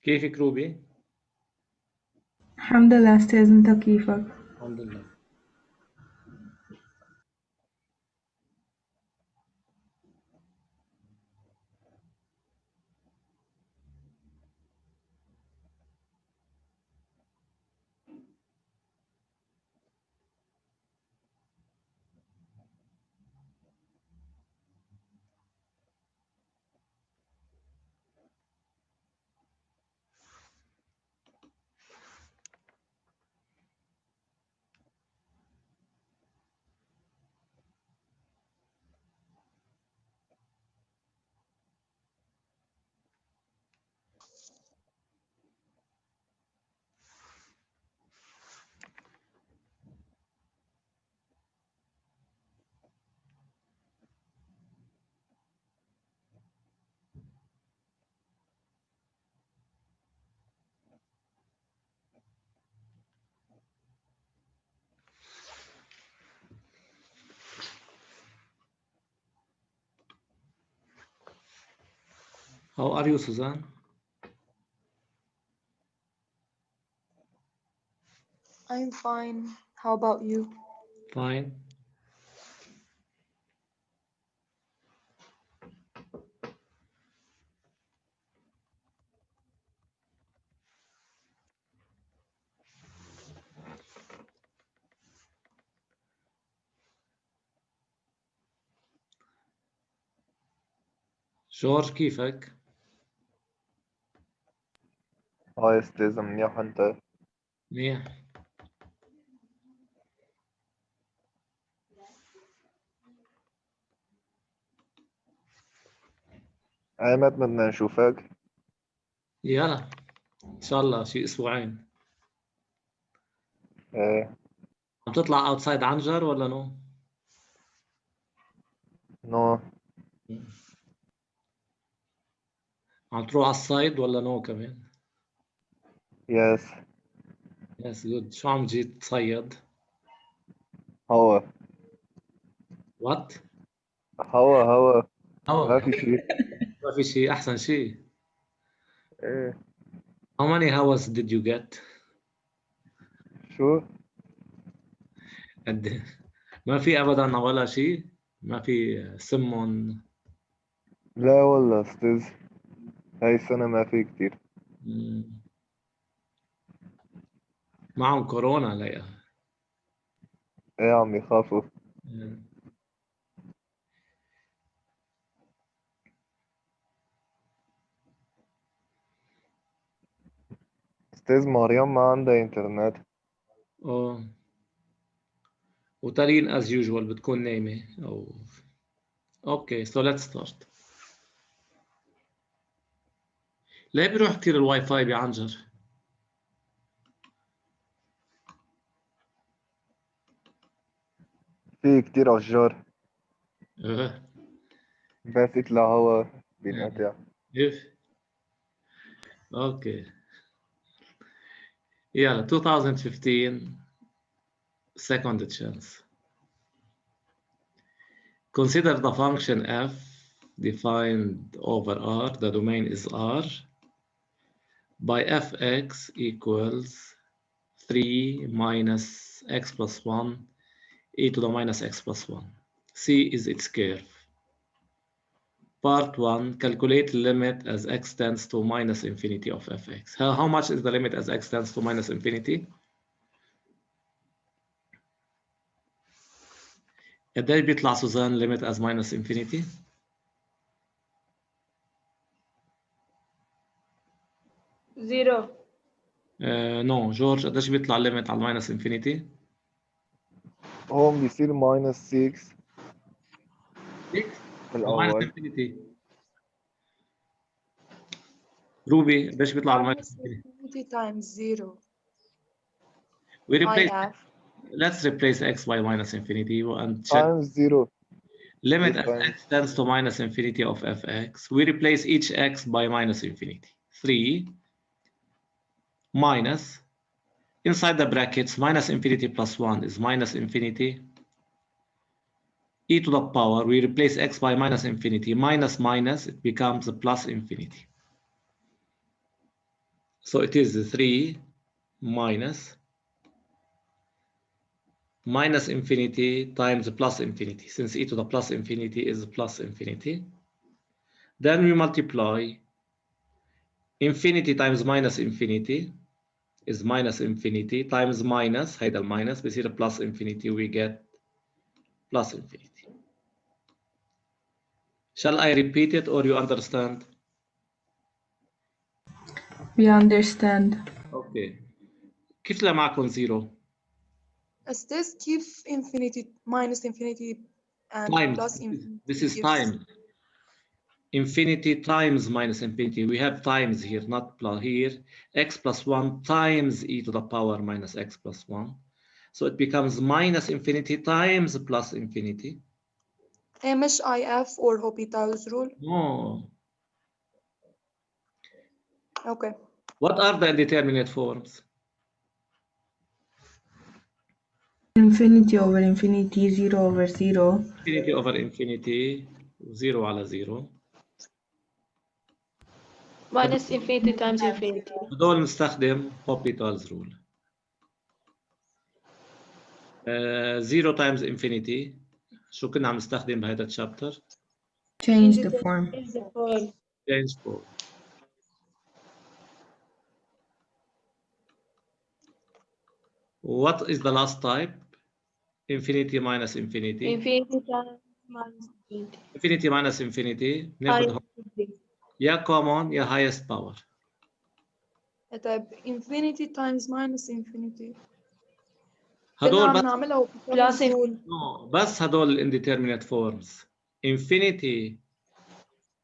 كيفك روبي؟ الحمد لله أستاذ، أنت كيفك؟ الحمد لله. How are you, Suzanne? I'm fine. How about you? Fine. جورج كيفك؟ هاي أستاذ، منيح أنت؟ منيح. أيمت بدنا نشوفك. يلا إن شاء الله شي أسبوعين. إيه. عم تطلع أوتسايد عنجر ولا نو؟ نو. عم تروح على الصيد ولا نو كمان؟ يس. يس جود. شو عم تجي تصيد؟ هوا. وات؟ هوا. هوا. ما في شيء. ما في شيء أحسن شيء. إيه. How many hours did you get? شو؟ قد ما في أبدا ولا شيء؟ ما في سمون؟ لا والله أستاذ، هاي السنة ما في كتير. معهم كورونا ليا. إيه عم يخافوا. أستاذ مريم ما عندها إنترنت. أوه. وتارين as usual بتكون نايمة أو أوكي so let's start. ليه بيروح كتير الواي فاي بعنجر؟ في كتير أشجار، إيه. بس يطلع هوا بينقطع. إيه. أوكي. يلا 2015 second chance. Consider the function f defined over R, the domain is R, by fx equals 3 minus x plus 1 e to the minus x plus 1. C is its curve. Part 1, calculate the limit as x tends to minus infinity of fx. How much is the limit as x tends to minus infinity? قديش بيطلع سوزان limit as minus infinity؟ Zero. نو جورج قديش بيطلع limit على minus infinity؟ هون بيصير ماينس 6 6 minus بالأول. infinity. روبي قديش بيطلع على minus Minus infinity؟ infinity times zero. We replace. IF. Let's replace x by minus infinity and check تايمز زيرو. limit as times. x tends to minus infinity of fx. We replace each x by minus infinity. 3 minus, inside the brackets, minus infinity plus 1 is minus infinity. E to the power, we replace x by minus infinity. Minus minus, it becomes a plus infinity. So it is 3 minus infinity times plus infinity, since e to the plus infinity is plus infinity. Then we multiply infinity times minus infinity is minus infinity times minus, هيدا الماينس بصير plus infinity, we get plus infinity. Shall I repeat it or you understand? We understand. Okay. كيف لا معكم زيرو؟ Is كيف infinity minus infinity and Times. plus infinity? This is gives- time. Infinity times minus infinity. We have times here, not plus here. X plus 1 times e to the power minus x plus 1. So it becomes minus infinity times plus infinity. مش IF or Hopital's rule. No. Okay. What are the indeterminate forms? Infinity over infinity, 0 over 0. Infinity over infinity, 0 على 0. minus infinity times infinity. هدول نستخدم Hopital's rule. 0 times infinity. شو كنا عم نستخدم بهذا الشابتر؟ Change the form. Is the form. Change form. What is the last type? Infinity minus infinity. Infinity times minus infinity. Infinity minus infinity. ناخذ يا common يا highest power. طيب infinity times minus infinity. هدول كنا بس عم نعملها Plus Hopital's rule. no, بس هدول indeterminate forms. Infinity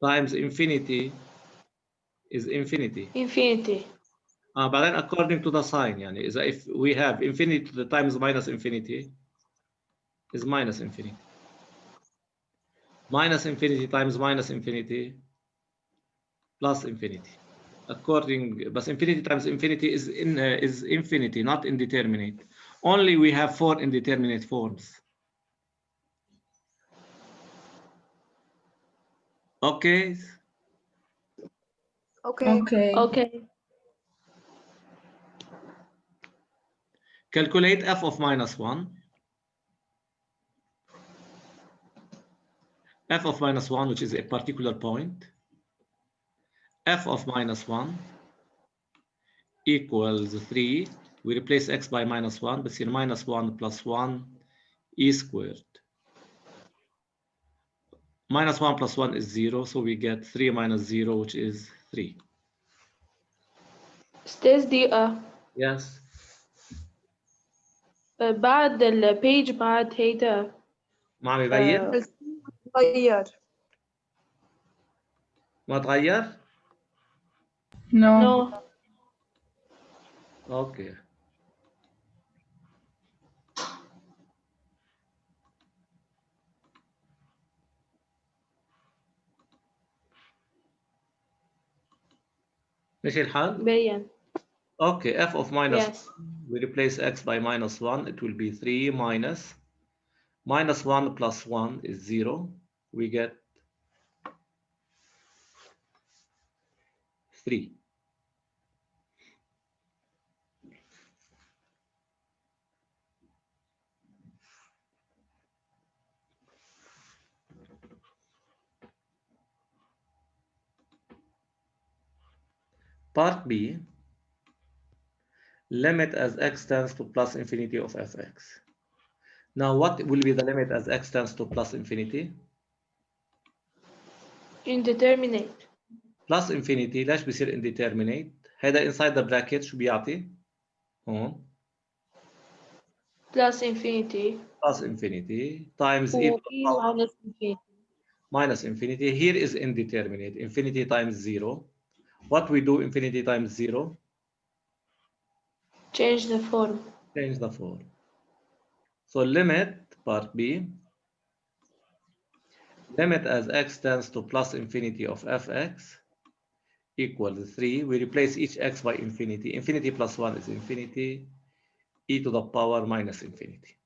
times infinity is infinity. infinity. بعدين according to the sign يعني إذا if we have infinity times minus infinity is minus infinity. Minus infinity times minus infinity plus infinity. According, but infinity times infinity is infinity, not indeterminate. Only we have 4 indeterminate forms. Okay. Okay. Okay. Okay. Calculate f of minus 1. F of minus 1, which is a particular point. F of minus 1 equals 3. We replace x by minus 1, but here minus 1 plus 1 e squared. Minus 1 plus 1 is 0, so we get 3 minus 0, which is 3. Stays the Yes. بعد البيج بعد هيدا ما عم يبين؟ غير. ما تغير؟ No. no اوكي. ماشي الحال؟ بين. Okay, f of minus Yes. 1, we replace x by minus 1, it will be 3 minus 1 plus 1 is 0. We get 3. Part B, limit as x tends to plus infinity of fx. Now what will be the limit as x tends to plus infinity? Indeterminate. Plus infinity ليش بيصير indeterminate؟ هذا inside the bracket شو بيعطي؟ هون Plus infinity. plus infinity times e to the E power minus infinity. minus infinity. Here is indeterminate. Infinity times 0. What we do infinity times 0? Change the form. Change the form. So limit, part B, limit as x tends to plus infinity of fx equals 3. We replace each x by infinity. Infinity plus 1 is infinity. E to the power minus infinity.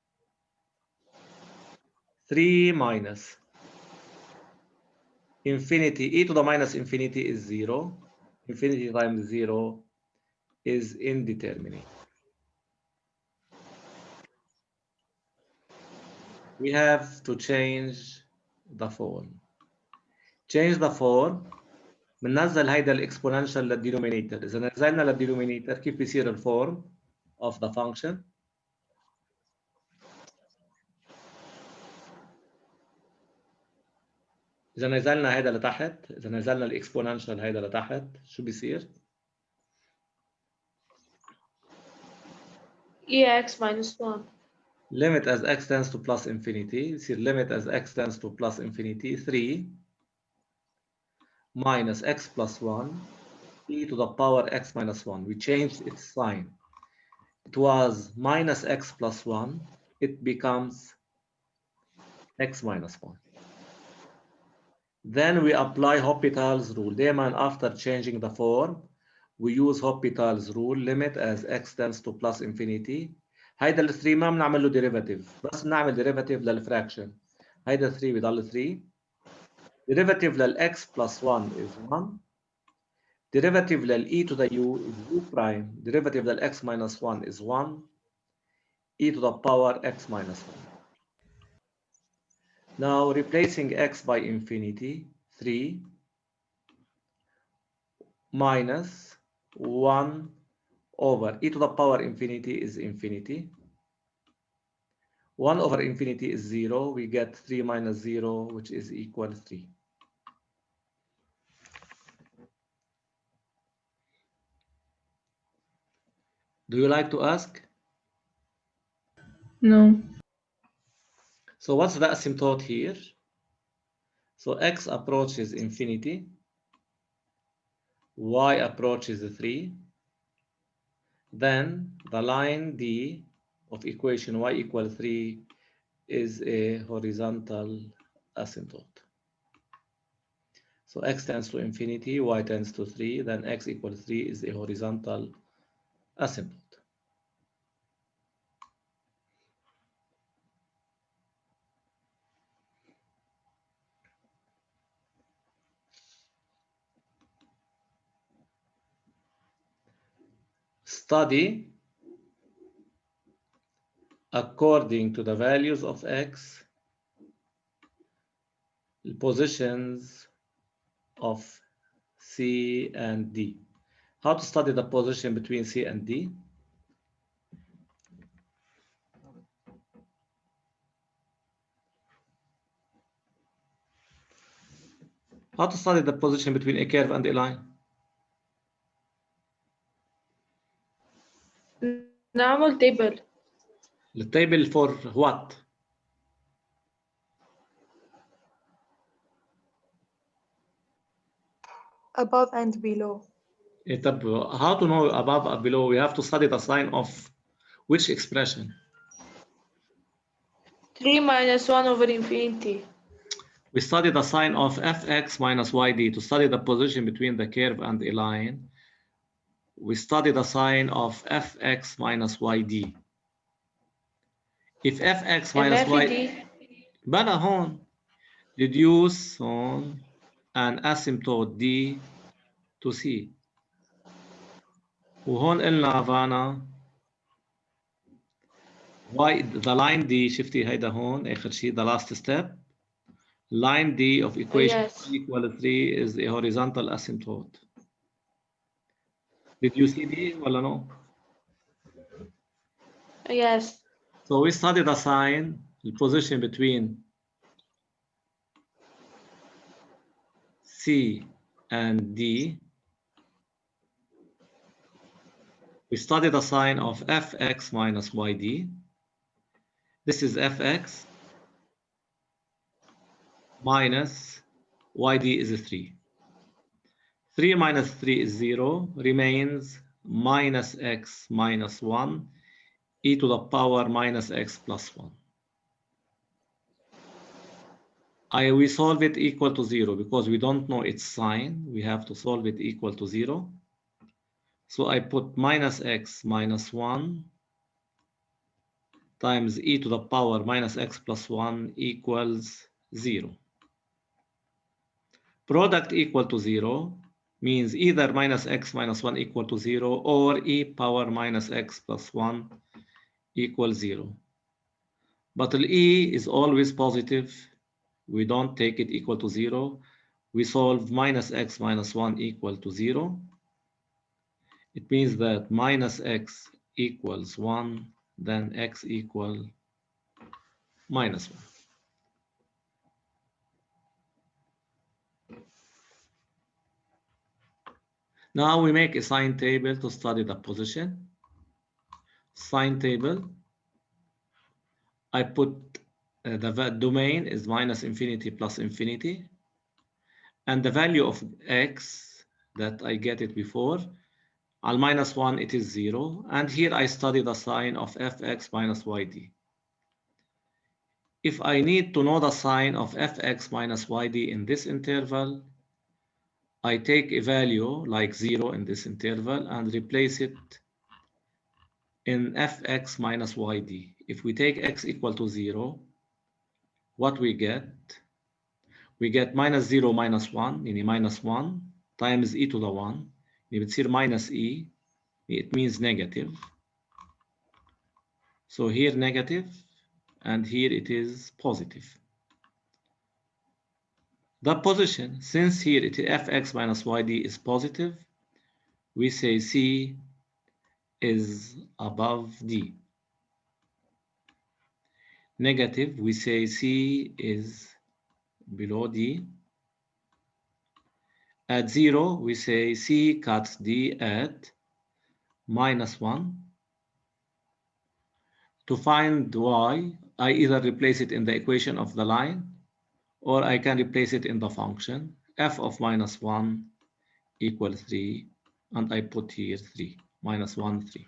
3 minus infinity. E to the minus infinity is 0. Infinity times 0 is indeterminate. We have to change the form. Change the form. بننزل هيدا الاكسبوننشال للدينومينيتور. إذا نزلنا للدينومينيتور كيف بيصير الفورم of the function؟ إذا نزلنا هيدا لتحت، إذا نزلنا الاكسبوننشال هيدا لتحت شو بيصير؟ EX minus 1. Limit as x tends to plus infinity. يصير limit as x tends to plus infinity 3 minus x plus 1 e to the power x minus 1. We changed its sign. It was minus x plus 1. It becomes x minus 1. Then we apply Hospital's rule. دايما after changing the form, we use Hospital's rule. Limit as x tends to plus infinity. هيدا ال 3 ما بنعمل له derivative، بس بنعمل derivative للفراكشن. هيدا 3 بضل 3. Derivative لل x plus 1 is 1. Derivative لل e to the u is u prime. Derivative لل x minus 1 is 1. E to the power x minus 1. Now replacing x by infinity, 3 minus 1 over e to the power infinity is infinity. 1 over infinity is 0. We get 3 minus 0, which is equal 3. Do you like to ask? No. So what's the asymptote here? So x approaches infinity. Y approaches 3. Then the line D of equation y equal 3 is a horizontal asymptote. So x tends to infinity, y tends to 3, then x equals 3 is a horizontal asymptote. Study according to the values of x, the positions of C and D. How to study the position between C and D? How to study the position between a curve and a line? نعمل table. The table for what? Above and below. How to know above or below? We have to study the sign of which expression? 3 minus 1 over infinity. We study the sign of fx minus yd to study the position between the curve and a line. We study the sign of fx minus yd. If fx minus y بلا هون reduce on an asymptote d to c. وهون قلنا فانا y the line d شفتي هيدا هون آخر شيء the last step. Line d of equation Yes. equal 3 is a horizontal asymptote. Did you see d ولا no? Yes. So we study the sign, the position between C and D. We study the sign of fx minus yd. This is fx minus yd is 3. 3 minus 3 is 0, remains minus x minus 1 e to the power minus x plus 1. We solve it equal to 0 because we don't know its sign. We have to solve it equal to 0. So I put minus x minus 1 times e to the power minus x plus 1 equals 0. Product equal to 0 means either minus x minus 1 equal to 0 or e power minus x plus 1 equals 0. But e is always positive. We don't take it equal to 0. We solve minus x minus 1 equal to 0. It means that minus x equals 1, then x equal minus 1. Now we make a sign table to study the position. Sign table. I put the domain is minus infinity plus infinity. And the value of x that I get it before, al minus 1, it is 0. And here I study the sign of fx minus yd. If I need to know the sign of fx minus yd in this interval, I take a value like 0 in this interval and replace it in fx minus yd. If we take x equal to 0, what we get? We get minus 0 minus 1, يعني minus 1 times e to the 1. يعني بتصير minus e, it means negative. So here negative, and here it is positive. The position, since here it is fx minus yd is positive, we say C is above D. Negative, we say C is below D. At 0, we say C cuts D at minus 1. To find y, I either replace it in the equation of the line, or I can replace it in the function. F of minus 1 equals 3, and I put here 3, minus 1, 3.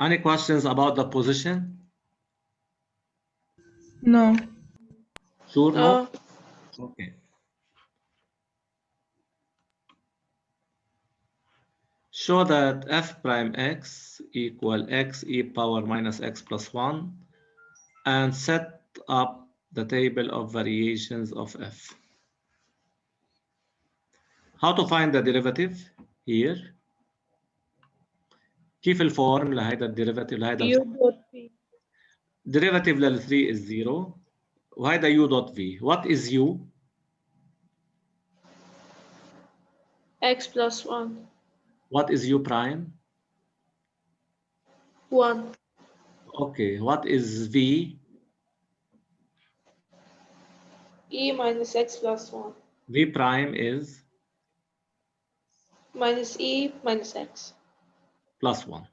Any questions about the position? No. Sure, no? No. Okay. Show that f prime x equal x e power minus x plus 1 and set up the table of variations of f. How to find the derivative here? كيف الفورم لهيدا الديريفاتيف لهيدا U dot V. derivative لل 3 is 0 وهيدا u dot v. What is u? X plus 1. What is u prime? 1. Okay, what is v? E minus X plus 1. V prime is Minus E minus X. plus 1.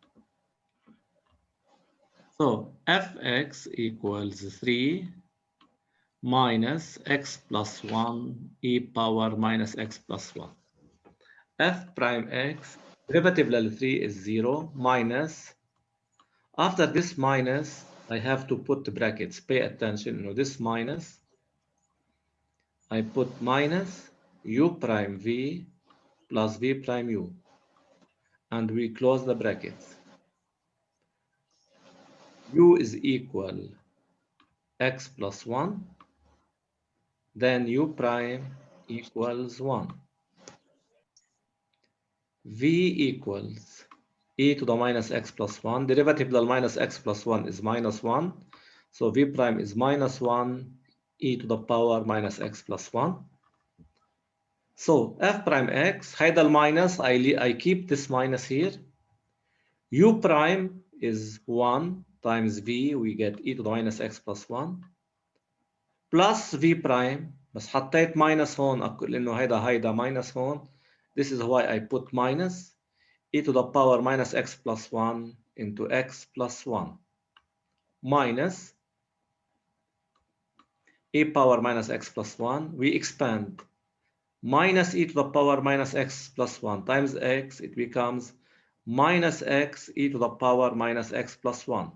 So fx equals 3 minus x plus 1 e power minus x plus 1. F prime x, derivative level 3 is 0 minus, after this minus, I have to put the brackets. Pay attention, this minus, I put minus u prime v plus v prime u, and we close the brackets. U is equal x plus 1, then u prime equals 1. V equals e to the minus x plus 1. Derivative of minus x plus 1 is minus 1. So v prime is minus 1 e to the power minus x plus 1. So f prime x, هيدا الماينس, I keep this minus here. U prime is 1 times v, we get e to the minus x plus 1. Plus v prime, بس حطيت minus هون لأنه هيدا minus هون. This is why I put minus e to the power minus x plus 1 into x plus 1 minus e power minus x plus 1. We expand minus e to the power minus x plus 1 times x, it becomes minus x e to the power minus x plus 1.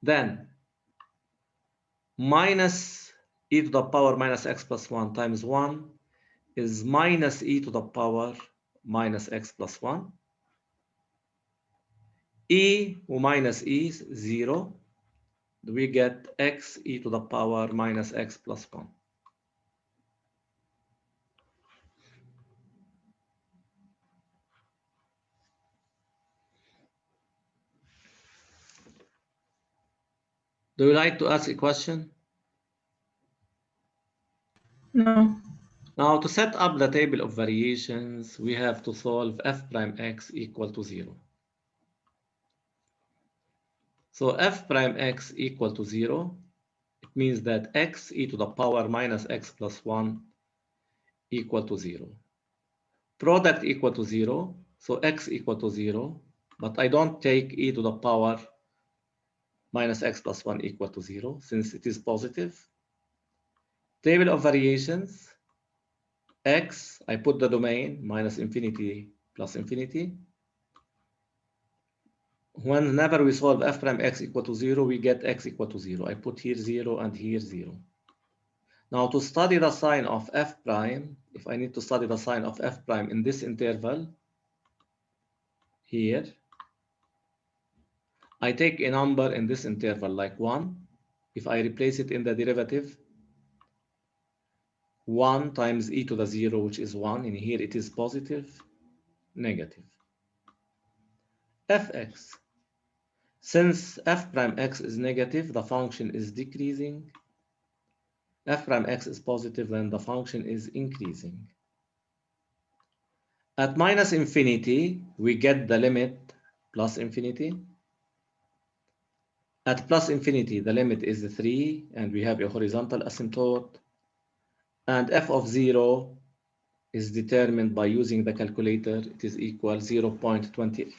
Then minus e to the power minus x plus 1 times 1 is minus e to the power minus x plus 1. E minus e is 0. we get x e to the power minus x plus 1. Do you like to ask a question? No. Now, to set up the table of variations, we have to solve f prime x equal to 0. So f prime x equal to 0, it means that x e to the power minus x plus 1 equal to 0. Product equal to 0, so x equal to 0, but I don't take e to the power minus x plus 1 equal to 0 since it is positive. Table of variations, x, I put the domain minus infinity plus infinity. Whenever we solve f prime x equal to 0, we get x equal to 0. I put here 0 and here 0. Now to study the sign of f prime, if I need to study the sign of f prime in this interval, here, I take a number in this interval like 1. If I replace it in the derivative, 1 times e to the 0, which is 1, and here it is positive, negative. fx. Since f prime x is negative, the function is decreasing. F prime x is positive, then the function is increasing. At minus infinity, we get the limit plus infinity. At plus infinity, the limit is 3, and we have a horizontal asymptote. And f of 0 is determined by using the calculator. It is equal 0.28.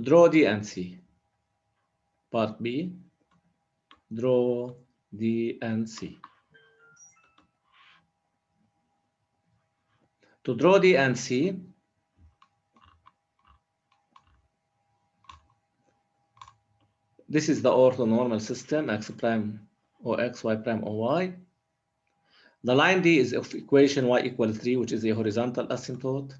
Draw D and C. Part B, draw D and C. To draw D and C, this is the orthonormal system, x prime or x, y prime or y. The line D is of equation y equal 3, which is a horizontal asymptote.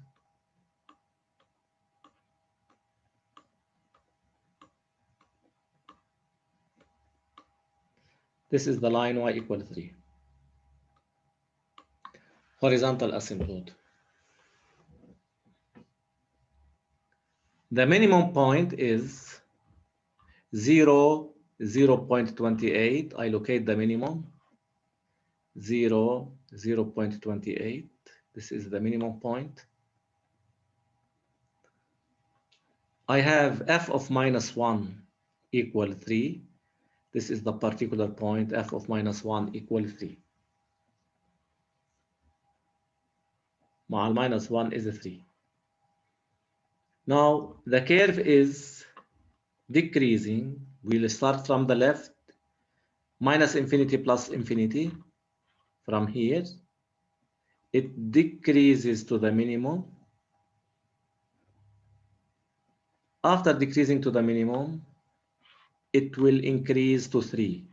This is the line y equal 3. Horizontal asymptote. The minimum point is 0, 0.28. I locate the minimum. 0, 0.28. This is the minimum point. I have f of minus 1 equal 3. This is the particular point, f of minus 1 equal 3. Minus 1 is 3. Now, the curve is decreasing. We'll start from the left, minus infinity plus infinity. From here, it decreases to the minimum. After decreasing to the minimum, it will increase to 3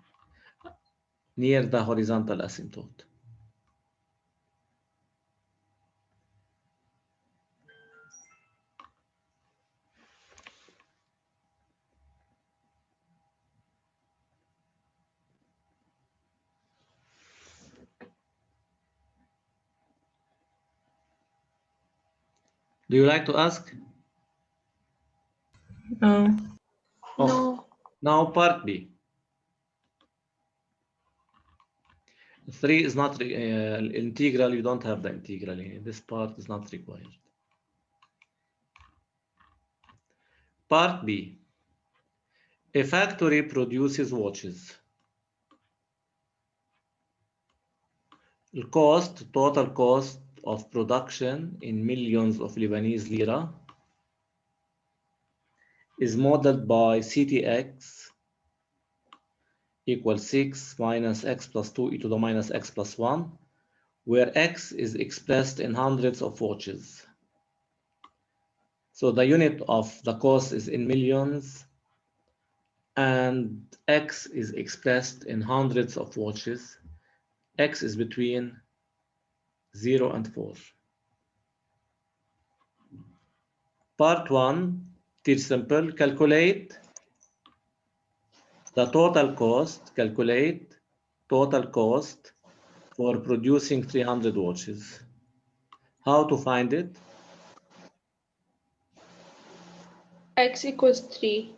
near the horizontal asymptote. Do you like to ask? No. Okay. No. Now part B. 3 is not integral. You don't have the integral here. This part is not required. Part B. A factory produces watches. The total cost of production in millions of Lebanese lira is modeled by CTX equals 6 minus x plus 2 e to the minus x plus 1, where x is expressed in hundreds of watches. So the unit of the cost is in millions, and X is expressed in hundreds of watches. X is between 0 and 4. Part 1, teach simple. Calculate the total cost. Calculate total cost for producing 300 watches. How to find it? X equals 3.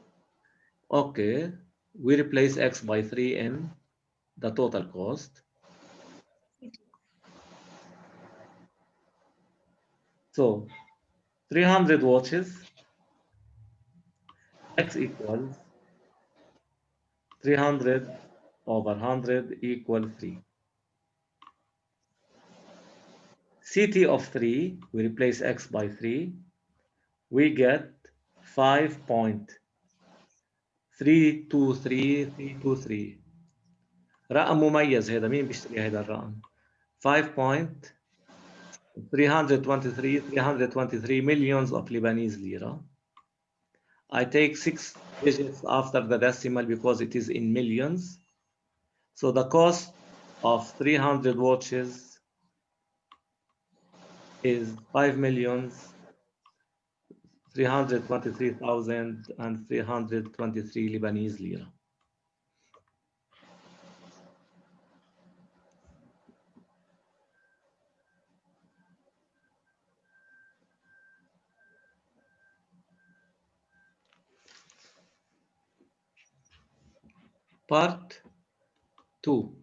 Okay, we replace X by 3 in the total cost. So 300 watches, X equals 300 over 100 equal 3. CT of 3, we replace X by 3, we get 5.323323. رقم مميز هذا، مين بيشتري هذا الرقم؟ 5.323 millions of Lebanese lira. I take 6 digits after the decimal because it is in millions. So the cost of 300 watches is 5,323,323 Lebanese lira. Part 2.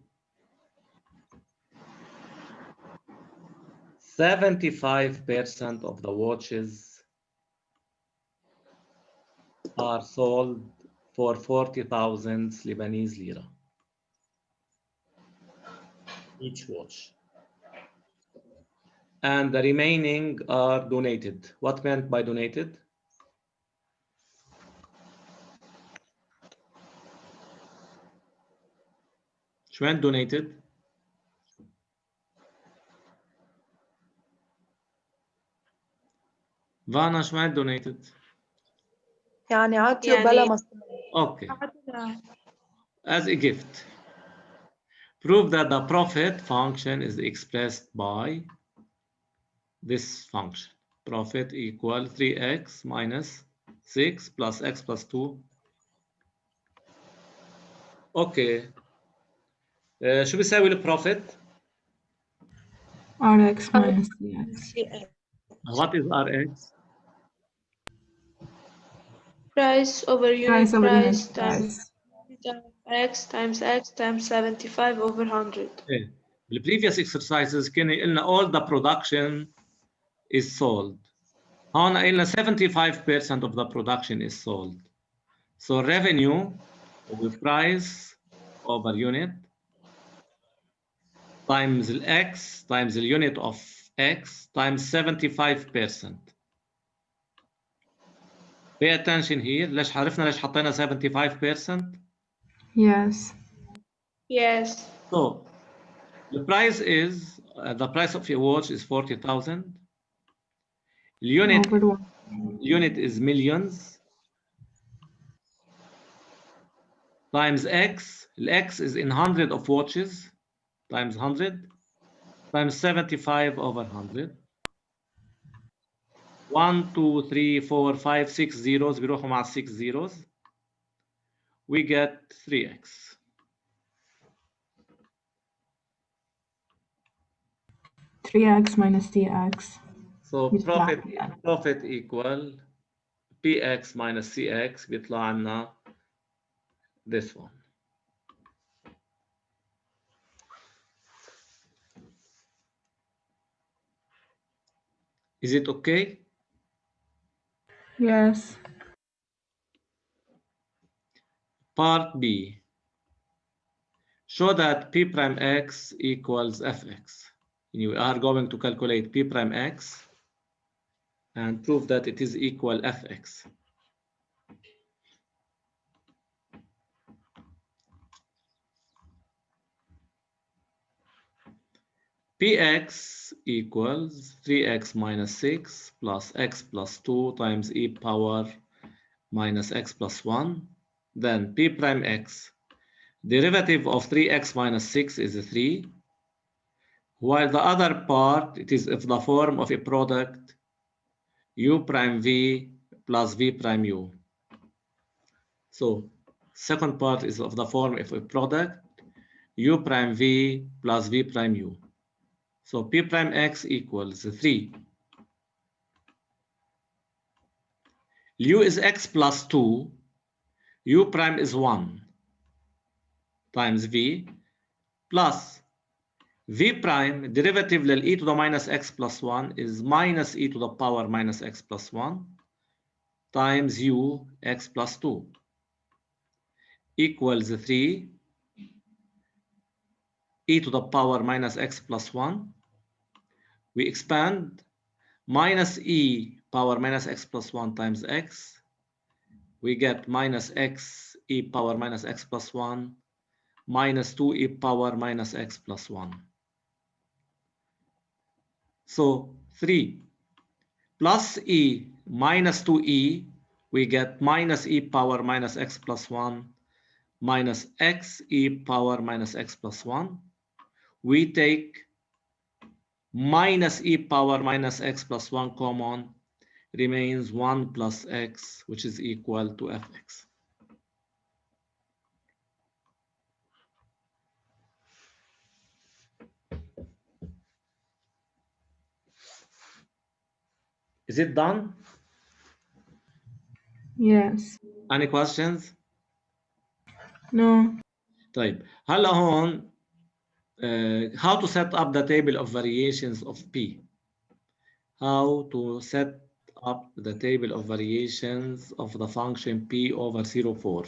75% of the watches are sold for 40,000 Lebanese lira. Each watch. And the remaining are donated. What meant by donated? شو meant donated? Vana, شو meant donated? يعني عطيه بلا مصاري. Okay. As a gift. Prove that the profit function is expressed by this function. Profit equal 3x minus 6 plus x plus 2. Okay. شو بيساوي البروفيت؟ Rx minus Cx. What is Rx? Price over unit Price over unit price times price. x times 75 over 100. Okay. The previous exercises كنا قلنا all the production is sold. هون قلنا 75% of the production is sold. So revenue with price over unit times x times the unit of x times 75%. Pay attention here. ليش عرفنا ليش حطينا 75%? Yes. Yes. So the price is the price of a watch is 40,000. Over 1. Unit is millions times x. X is in 100 of watches times 100 times 75 over 100. 1 2 3 4 5 6 zeros بيروحوا مع 6 zeros. We get 3x. 3x minus Tx. So بيطلع profit equal px minus cx بيطلع عنا this one. Is it okay? Yes. Part B. Show that p prime x equals fx. You are going to calculate p prime x and prove that it is equal fx. Px equals 3x minus 6 plus x plus 2 times e power minus x plus 1. Then p prime x, derivative of 3x minus 6 is 3, while the other part, it is of the form of a product u prime v plus v prime u. So second part is of the form of a product u prime v plus v prime u. So p prime x equals 3. U is x plus 2, u prime is 1 times v plus v prime, derivative lil e to the minus x plus 1 is minus e to the power minus x plus 1 times u x plus 2 equals 3 e to the power minus x plus 1. We expand minus e power minus x plus 1 times x. We get minus x e power minus x plus 1 minus 2 e power minus x plus 1. So 3 plus e minus 2e, we get minus e power minus x plus 1 minus x e power minus x plus 1. We take minus e power minus x plus 1 common, remains 1 plus x, which is equal to fx. Is it done? Yes. Any questions? No. طيب هلا هون how to set up the table of variations of p. How to set up the table of variations of the function p over 0,4.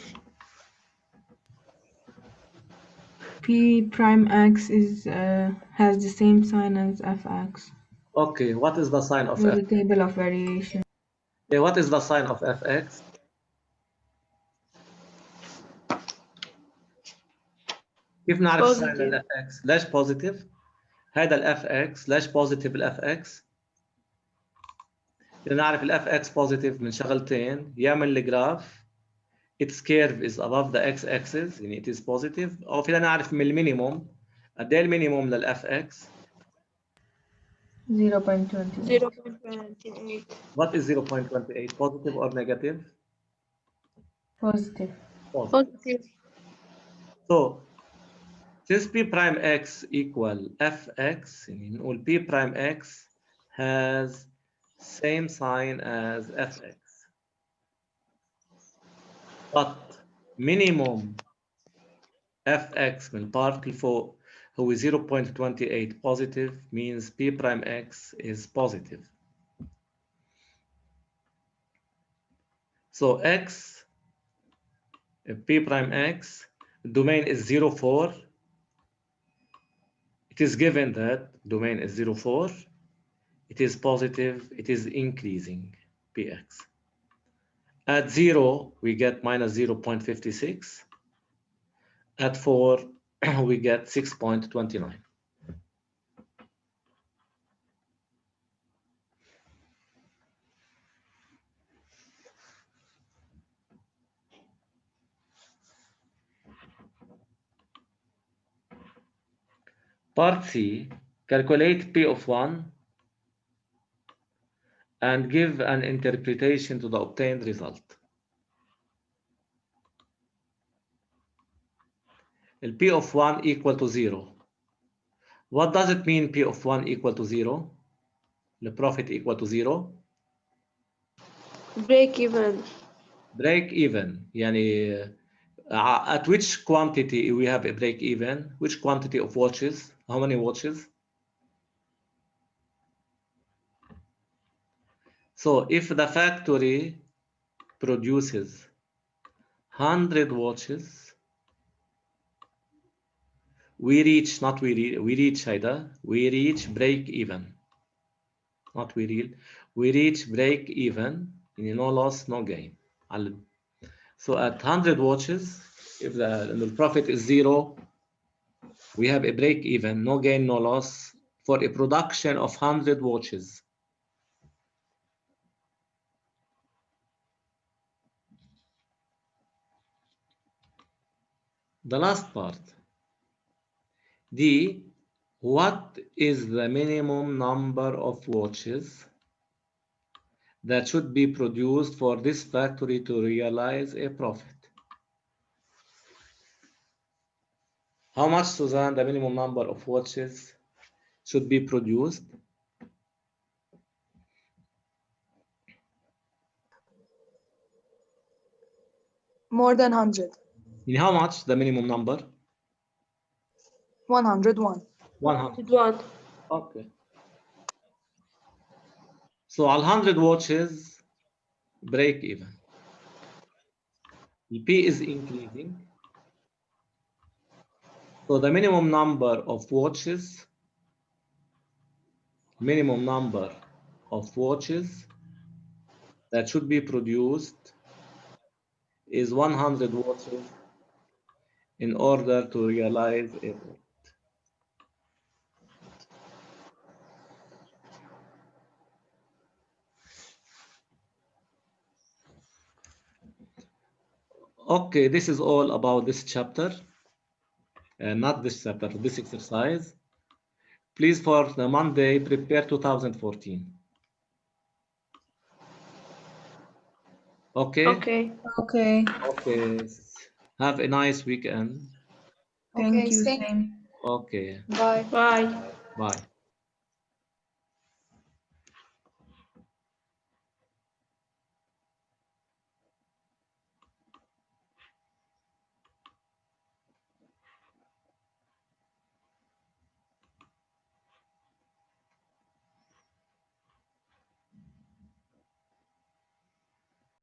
P prime x is has the same sign as fx. Okay, what is the sign of Or f? the table of variation. What is the sign of fx? كيف نعرف sign ال fx؟ ليش positive؟ هذا ال fx ليش positive ال fx؟ بدنا نعرف ال fx positive من شغلتين، يا من الجراف its curve is above the x-axis يعني it is positive، أو فينا نعرف من المينيموم قد إيه المينيموم لل fx؟ 0.28. 0.28. What is 0.28? Positive or negative? Positive. Positive. So since p prime x equal fx, يعني نقول p prime x has same sign as fx, but minimum fx من part الفوق هو 0.28 positive means p prime x is positive. So x, p prime x, domain is 0,4. It is given that domain is 0,4. It is positive, it is increasing px. At 0, we get minus 0.56. At 4, we get 6.29. Part C, calculate P of 1 and give an interpretation to the obtained result. P of 1 equal to 0. What does it mean P of 1 equal to 0? The profit equal to 0? Break even. Break even. يعني at which quantity we have a break even? Which quantity of watches? How many watches? So if the factory produces 100 watches, we reach break even. Not we reach break even, no loss, no gain. So at 100 watches, if the profit is 0, we have a break even, no gain, no loss for a production of 100 watches. The last part. D. What is the minimum number of watches that should be produced for this factory to realize a profit? How much, Suzanne, the minimum number of watches should be produced? More than 100. In how much, the minimum number? 101. 100. One. Okay. So 100 watches break even. The P is increasing. So the minimum number of watches that should be produced is 100 watches in order to realize a profit. Okay, this is all about this chapter, not this chapter, this exercise. Please, for the Monday, prepare 2014. Okay? Okay. Okay. Okay. Have a nice weekend. Thank Okay, you. thank Same. Okay. Bye. Bye. Bye.